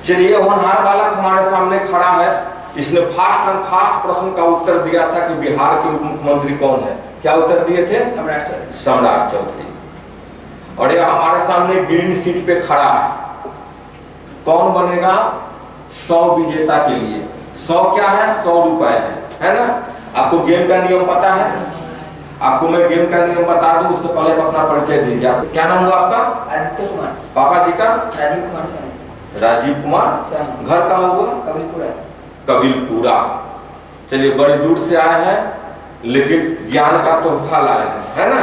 चलिए, होनहार बालक हमारे सामने खड़ा है। इसने फास्ट एंड फास्ट प्रश्न का उत्तर दिया था कि बिहार के उप मुख्यमंत्री कौन है। क्या उत्तर दिए थे? सम्राट चौधरी। और यह हमारे सामने ग्रीन सीट पे खड़ा है। कौन बनेगा 100 विजेता के लिए? 100 क्या है? 100 रुपए है ना? आपको गेम का नियम पता है? आपको मैं गेम का नियम बता दूं, उससे पहले अपना परिचय दीजिए। आप क्या नाम हुआ आपका? आदित्य कुमार। पापा जी का? राजीव कुमार सर। राजीव कुमार। घर कहाँ हुआ? कबीलपुरा। कबीलपुरा। चलिए, बड़ी दूर से आए हैं लेकिन ज्ञान का तोहफा लाए हैं, है ना?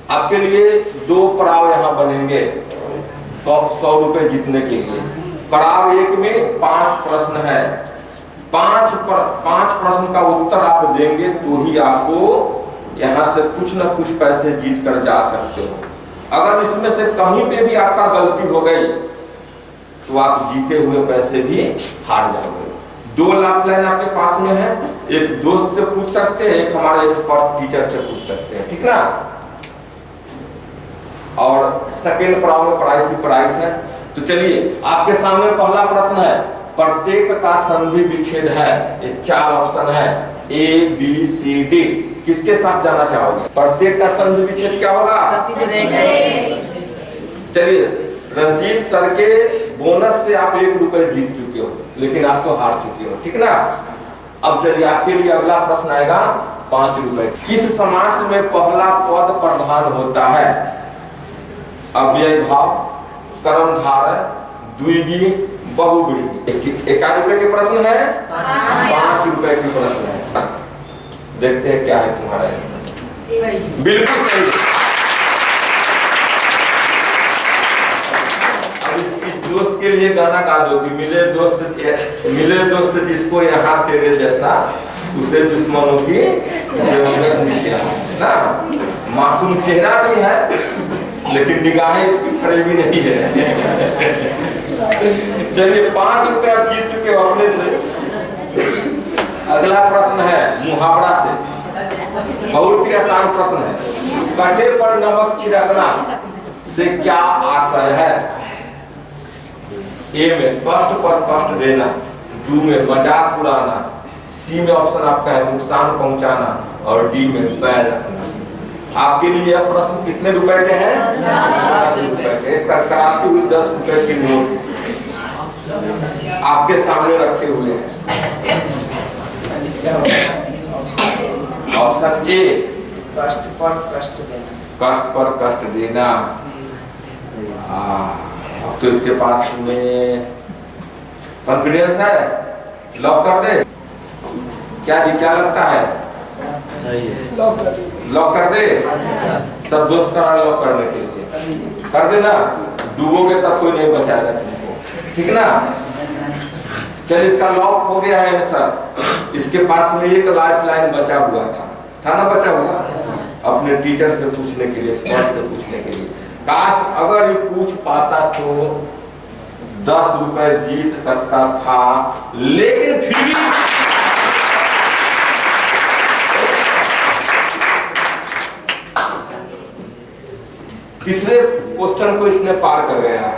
आपके लिए 2 पड़ाव यहाँ बनेंगे 100 रुपए जीतने के लिए। पड़ाव 1 में 5 प्रश्न है। 5 प्रश्न का उत्तर आप देंगे तो ही आपको यहाँ से कुछ न कुछ पैसे जीत कर जा सकते हो। अगर इसमें से कहीं पे भी आपका गलती हो गई तो आप जीते हुए पैसे भी हार जाओगे। 2 लाइफलाइन आपके पास में है। एक दोस्त से पूछ सकते हैं, एक हमारे एक्सपर्ट टीचर से पूछ सकते हैं, ठीक ना? और सेकेंड पड़ाव में प्राइस है। तो चलिए, आपके सामने पहला प्रश्न है। प्रत्येक का संधि विच्छेद है। ये 4 ऑप्शन है, A, B, C, D। किसके साथ जाना चाहोगे? प्रत्येक का संधि विच्छेद क्या होगा? चलिए, रंजीत सर के बोनस से आप 1 रुपए जीत चुके हो, लेकिन आप तो हार चुके हो, ठीक ना? अब चलिए, आपके लिए अगला प्रश्न आएगा 5 रुपए। किस समास में पहला पद प्रधान होता है? अव्यय भाव, कर्मधारय, द्विगुणी, बहुब्रीहि। 1 रुपए के प्रश्न है, 5 रुपए के प्रश्न है। देखते हैं क्या है तुम्हारा। बिल्कुल सही। अब इस दोस्त के लिए गाना गा दो कि मिले दोस्त जिसको यहाँ तेरे जैसा, उसे दुश्मनों की जरूरत नहीं क्या ना। मासूम चेहरा भी है लेकिन निगाहें इसकी फरेबी नहीं है। चलिए, 5 रुपए आप जीत चुके हो अपने से। अगला प्रश्न है मुहावरा से। बहुत ही आसान प्रश्न है। कटे पर नमक छिड़कना से क्या आशय है? ए में कष्ट पर कष्ट देना, 2 में मजाक उड़ाना, सी में ऑप्शन आपका है नुकसान पहुंचाना, और डी में पैर रखना। आपके लिए यह प्रश्न कितने रुपए के हैं? 50 रुपए के। करकराती हुई 10 रुपए की नोट आपके सामने रखे हुए हैं। ऑप्शन ए, कष्ट पर कष्ट देना। कष्ट पर कष्ट देना। तो इसके पास में कॉन्फिडेंस है? लॉक कर दे? क्या जी, क्या लगता है? सही है। लॉक कर दे? सब दोस्त का लॉक करने के लिए कर देना। डूबोगे तब कोई नहीं बचाएगा तुमको, ठीक ना? चल, इसका लॉक हो गया है आंसर। इसके पास में 1 लाइफलाइन बचा हुआ था ना? बचा हुआ अपने टीचर से पूछने के लिए, एक्सपर्ट से पूछने के लिए। काश अगर ये पूछ पाता तो 10 रुपए जीत सकता था, लेकिन फिर भी तीसरे क्वेश्चन को इसने पार कर गया है।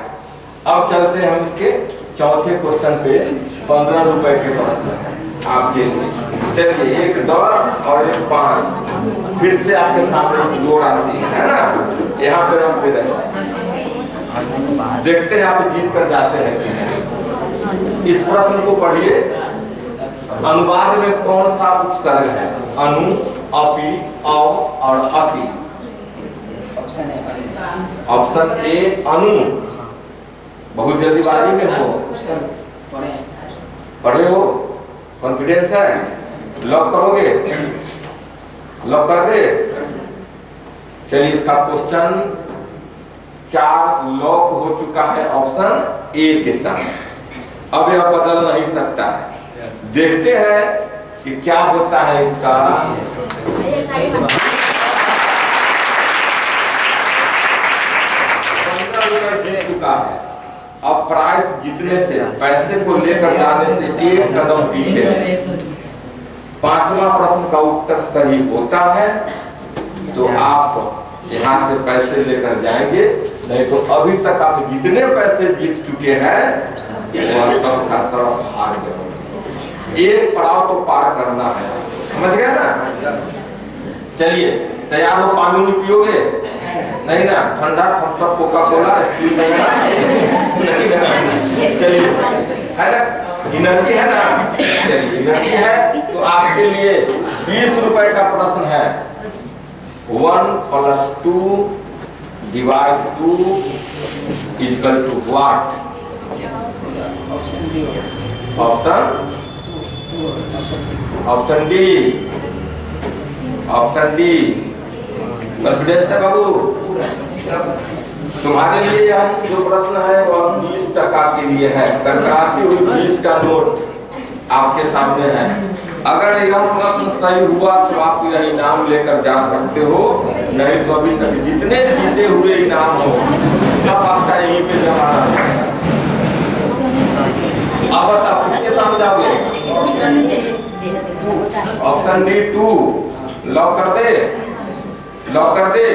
अब चलते हैं हम इसके चौथे क्वेश्चन पे। 15 रुपए के प्रश्न है आपके लिए। चलिए, 1 10 और 1 5। फिर से आपके सामने 2 राशि है ना? यहाँ पे हम फिर देखते हैं आप जीत कर जाते हैं। इस प्रश्न को पढ़िए। अनुवाद में कौन सा उपसर्ग है? अनु, अपि, अव और अति। ऑप्शन ए अनु। बहुत जल्दीबाजी में हो, पढ़े हो, कॉन्फिडेंस है? लॉक करोगे? लॉक कर दे? चलिए, इसका क्वेश्चन 4 लॉक हो चुका है ऑप्शन ए के साथ। अब यह बदल नहीं सकता है। देखते हैं कि क्या होता है इसका। जीत चुका है। अब प्राइस जीतने से, पैसे को लेकर जाने से 1 कदम पीछे। 5वां प्रश्न का उत्तर सही होता है तो आप यहाँ से पैसे लेकर जाएंगे, नहीं तो अभी तक आप जितने पैसे जीत चुके हैं वह सब का सब हार गए। एक पड़ाव तो पार करना है, समझ गए ना? चलिए तैयार हो? पानी नहीं पियोगे? नहीं ना? ठंडा थम्स अप कोका कोला स्टील नहीं ना? चलिए, है ना? एनर्जी है ना? चलिए एनर्जी है तो आपके लिए 20 रुपए का प्रश्न है। 1 + 2 / 2 = what? Option D. कॉन्फिडेंस है बाबू? तुम्हारे लिए यह जो प्रश्न है वह 20% के लिए है। करकराती हुई 20 का नोट आपके सामने है। अगर यह प्रश्न सही हुआ तो आप यह इनाम लेकर जा सकते हो, नहीं तो अभी तक जितने जीते हुए इनाम हो सब आपका यहीं पे जमा रहेगा। अब बताओ किसके सामने जाओगे? ऑप्शन डी 2 लॉक कर दे? लॉक कर दे?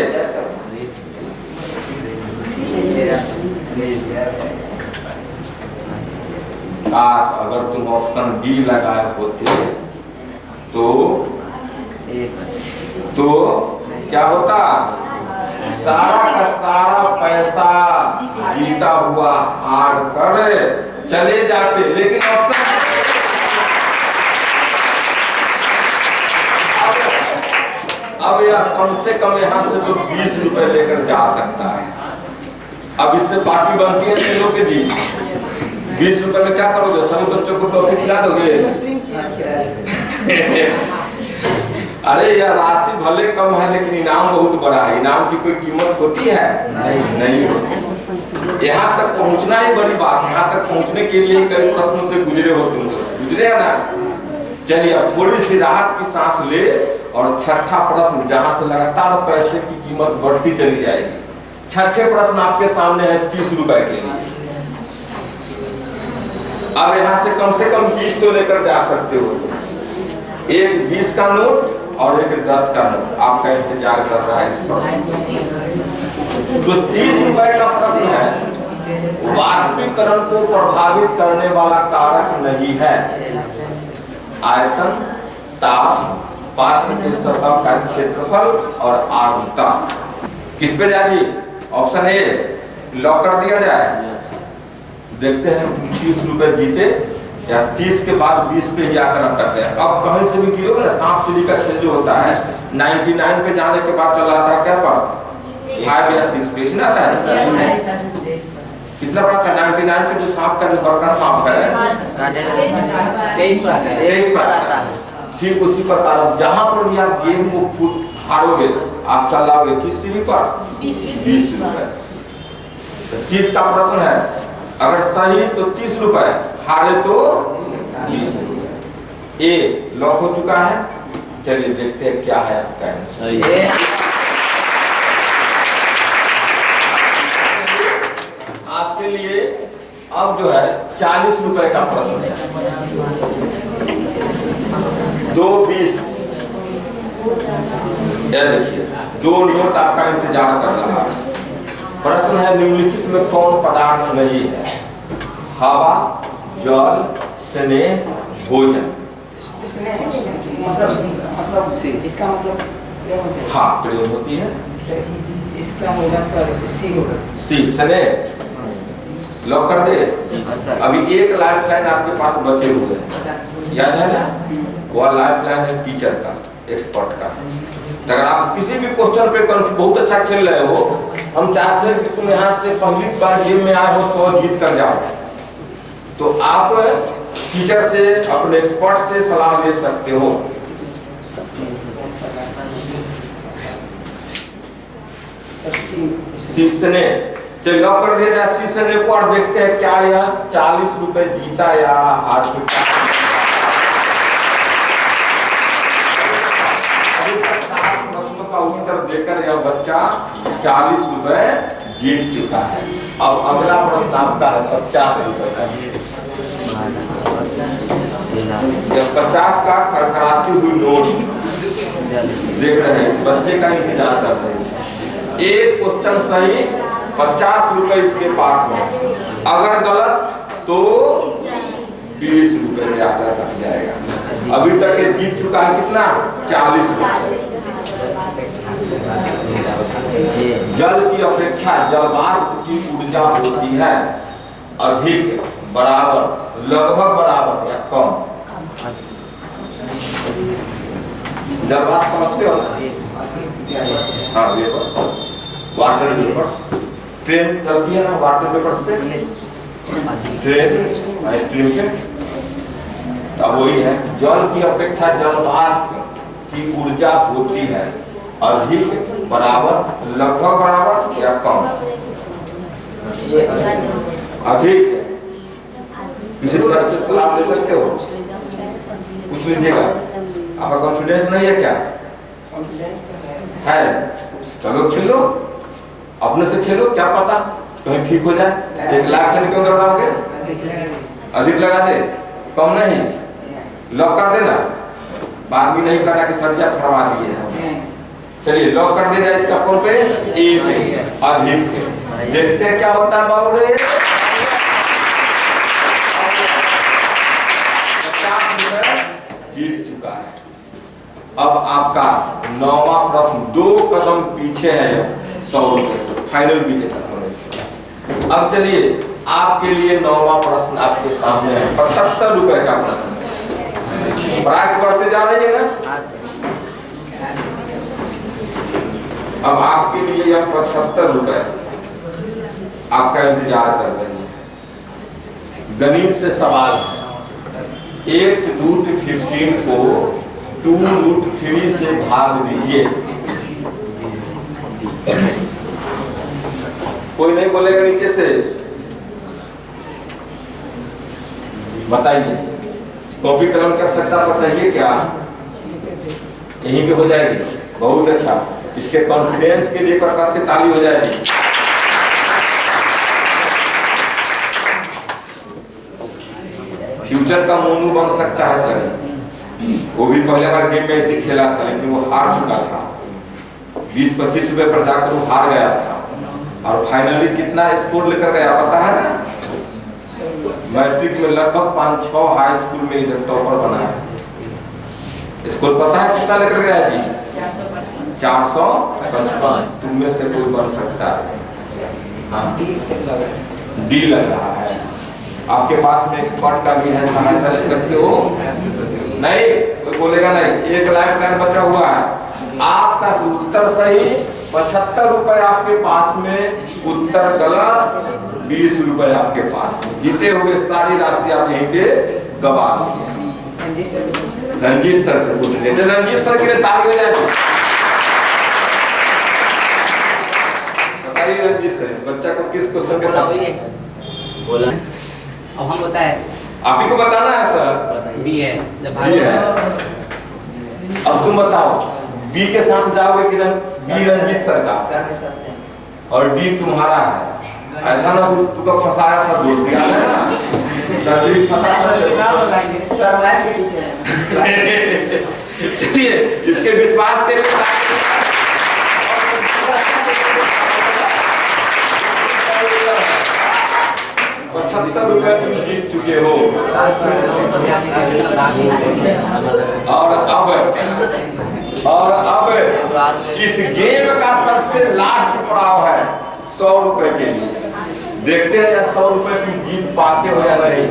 काश अगर तुम ऑप्शन डी लगाए होते तो क्या होता? सारा का सारा पैसा जीता हुआ हार कर चले जाते। लेकिन ऑप्शन अब यह कम से कम यहाँ से तो 20 रुपए लेकर जा सकता है। अब इससे बाकी बनती है तीनों के जी। 20 रुपए में क्या करोगे? सभी बच्चों को टॉफी खिला दोगे? अरे यह राशि भले कम है लेकिन इनाम बहुत बड़ा है। इनाम की कोई कीमत होती है? नहीं। यहाँ तक पहुँचना ही बड़ी बात है। यहाँ तक पहुँचने के लिए कई प्रश्नों से गुजरे हो तुम, गुजरे है ना? चलिए अब थोड़ी सी राहत की सांस ले और छठा प्रश्न जहाँ से लगातार पैसे की कीमत बढ़ती चली जाएगी। छठे प्रश्न आपके सामने है 30 रुपए के लिए। अब यहाँ से कम 20 तो लेकर जा सकते हो। एक 20 का नोट और एक 10 का नोट आपका इंतजार कर रहा है इस प्रश्न। तो 30 रुपए का प्रश्न है। वाष्पीकरण को प्रभावित करने वाला कारक नहीं है आयतन, ताप, पात्र के सतह का क्षेत्रफल और आर्द्रता। किस पे जाएगी? ऑप्शन ए लॉक कर दिया जाए? देखते हैं 30 रुपए जीते या 30 के बाद 20 पे ही आकर अटकते हैं। अब कहीं से भी गिरोगे ना, सांप सीढ़ी का खेल जो होता है 99 पे जाने के बाद चला आता है क्या पर 5 या 6 पे आता है। कितना बड़ा था 99 पे जो सांप का जो बड़का सांप है 23 पर आता है। ठीक उसी प्रकार अब जहाँ पर भी आप गेम को फुट हारोगे आप चलाओगे किस सीढ़ी पर? 20 रुपए। 30 का प्रश्न है, अगर सही तो 30 रुपए, हारे तो 20 रुपए। ए लॉक हो चुका है। चलिए देखते हैं क्या है आपका आंसर। आपके लिए अब जो है 40 रुपए का प्रश्न है। 2 20 दो नोट आपका इंतजार कर रहा है। प्रश्न है निम्नलिखित में कौन पदार्थ नहीं है? हवा, जल, स्नेह, भोजन। इसका मतलब हाँ प्रयोग होती है। इसका होगा सर सी होगा। सी स्नेह लॉक कर दे। अभी एक लाइफ लाइन आपके पास बचे हुए हैं, याद है ना? वह लाइफ लाइन है टीचर का, एक्सपर्ट का। अगर आप किसी भी क्वेश्चन पे बहुत अच्छा खेल रहे हो, हम चाहते हैं कि तुम यहाँ से पहली बार गेम में आए हो 100 जीत कर जाओ, तो आप टीचर से अपने एक्सपर्ट से सलाह ले सकते हो। सीसने चलिए लॉक कर दिया जाए। सीसने को और देखते हैं क्या यह 40 रुपए जीता या हार चुका। प्रश्नों का उत्तर देकर यह बच्चा 40 रुपए जीत चुका है। अब अगला प्रश्न आपका है 50 रुपए का। 50 का करकराती हुई नोट देख रहे हैं, इस बच्चे का इंतजार कर रहे हैं। एक क्वेश्चन सही 50 रुपए इसके पास में, अगर गलत तो 20 रुपए में आकर रख जाएगा। अभी तक ये जीत चुका है कितना? 40 रुपए। जल की अपेक्षा जलवाष्प की ऊर्जा होती है अधिक, बराबर, लगभग बराबर या कम। जलवाष्प समझते हो ना? हाँ, वेपर, वाटर वेपर। ट्रेन चलती है ना वाटर वेपर्स पे, ट्रेन स्ट्रीम पे, अब वही है। जल की अपेक्षा जलवाष्प की ऊर्जा होती है अधिक, बराबर, लगभग बराबर या कम। अधिक। किसी सर से सलाह ले सकते हो? पूछ लीजिएगा। आपका कॉन्फिडेंस नहीं है क्या? है। चलो खेलो, अपने से खेलो, क्या पता कहीं ठीक हो जाए। 1 लाख लेने क्यों घबराओगे? अधिक लगा दे, कम नहीं, लॉक कर देना। बाद में नहीं करना कि सर क्या फरवा दिए हैं। चलिए लॉक कर देगा इसका फोन पे ए पे, अधिक से। देखते हैं क्या होता है बाबू रे। 50 रुपए जीत चुका है। अब आपका 9वां प्रश्न 2 कदम पीछे है 100 रुपए से, फाइनल विजेता होने से। अब चलिए आपके लिए 9वां प्रश्न आपके सामने है, 75 रुपए का प्रश्न। प्राइस बढ़ते जा रही है ना? अब आपके लिए यह 75 रुपए आपका इंतजार कर रही है। गणित से सवाल है। 8√15 को 2√3 से भाग दीजिए। कोई नहीं बोलेगा नीचे से? बताइए। कॉपी कलम कर सकता बताइए क्या? यहीं पे हो जाएगी। बहुत अच्छा। इसके कॉन्फिडेंस के लिए प्रकाश की ताली हो जाएगी। फ्यूचर का मोनू बन सकता है सर। वो भी पहले बार गेम में ऐसे खेला था, लेकिन वो हार चुका था। 20-25 रुपए पर जाकर वो हार गया था और फाइनली कितना स्कोर लेकर गया पता है ना? मैट्रिक में लगभग 5-6 हाई स्कूल में इधर टॉपर बना है। स्कोर पता है कितना लेकर गया जी? 455। तुम में से कोई बन सकता है। हाँ, डी लग रहा है। आपके पास में एक्सपर्ट का भी है, सहायता ले सकते हो। नहीं कोई बोलेगा नहीं। 1 लाइफ लाइन बचा हुआ है। आपका उत्तर सही, 75 रुपए आपके पास में। उत्तर गलत, 20 रुपए आपके पास में। जीते हुए सारी राशि आप यहीं पे गवा दिए। रंजीत सर से पूछ ले। रंजीत सर के लिए ताली हो जाए। बताइए रंजीत सर, इस बच्चा को किस क्वेश्चन के साथ बोला? अब हम बताए, आप ही को बताना है सर। बी है, बी है। अब तुम बताओ, बी के साथ जाओगे कि बी रंजीत सर का? सर के साथ है। और डी तुम्हारा है। ऐसा ना हो तुमको फंसाया था दोस्त, याद है ना? सर जी फंसा सर मैथ के टीचर है। चलिए इसके विश्वास के साथ 75 रुपए तुम जीत चुके हो। और अब इस गेम का सबसे लास्ट पड़ाव है 100 रुपए के लिए। देखते हैं 100 रुपए तुम जीत पाते हो या नहीं।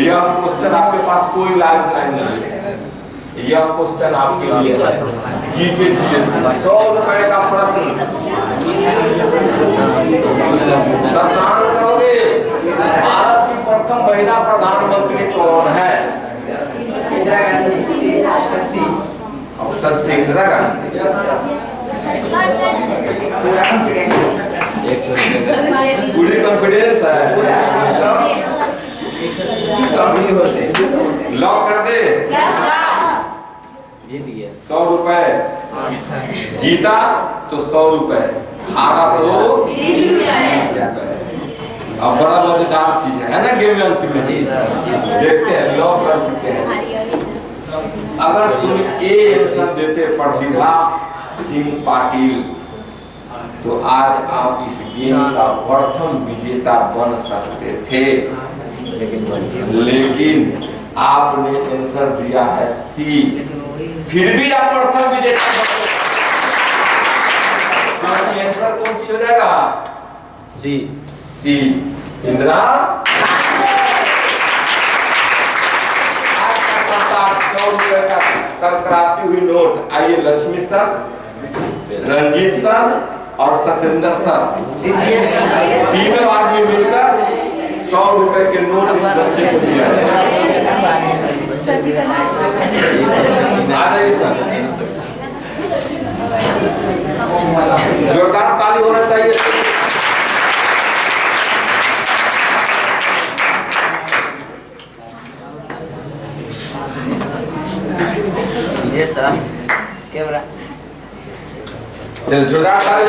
यह क्वेश्चन आपके पास कोई लाइफ लाइन नहीं है। यह क्वेश्चन आपके लिए जीके जीएस 100 रुपए का प्रश्न। शांत रहोगे। भारत की प्रथम महिला प्रधानमंत्री कौन है? Indira Gandhi. Option C. Option C Indira Gandhi. पूरी कॉन्फिडेंस है। लॉक कर दे। जीत गया। 100 रुपए जीता तो 100 रुपए, हारा तो 20 रुपए। अब बड़ा मजेदार चीज है ना गेम में अंतिम में। देखते हैं, लॉक कर चुके हैं। अगर तुम ए आंसर देते प्रतिभा सिंह पाटिल, तो आज आप इस गेम का प्रथम विजेता बन सकते थे, लेकिन आपने आंसर दिया है सी, फिर भी आप प्रथम विजेता बने। आंसर कौन सी हो जाएगा? सी। सी। इंदिरा 100 रुपए का करकराती हुई नोट। आइए लक्ष्मी सर, रंजीत सर और सत्येंद्र सर, तीनों आदमी मिलकर 100 रुपए के नोट इस बच्चे को दिया है। आ जाइए सर, जोरदार ताली होना चाहिए। ये सर कैमरा जोरदार ताली।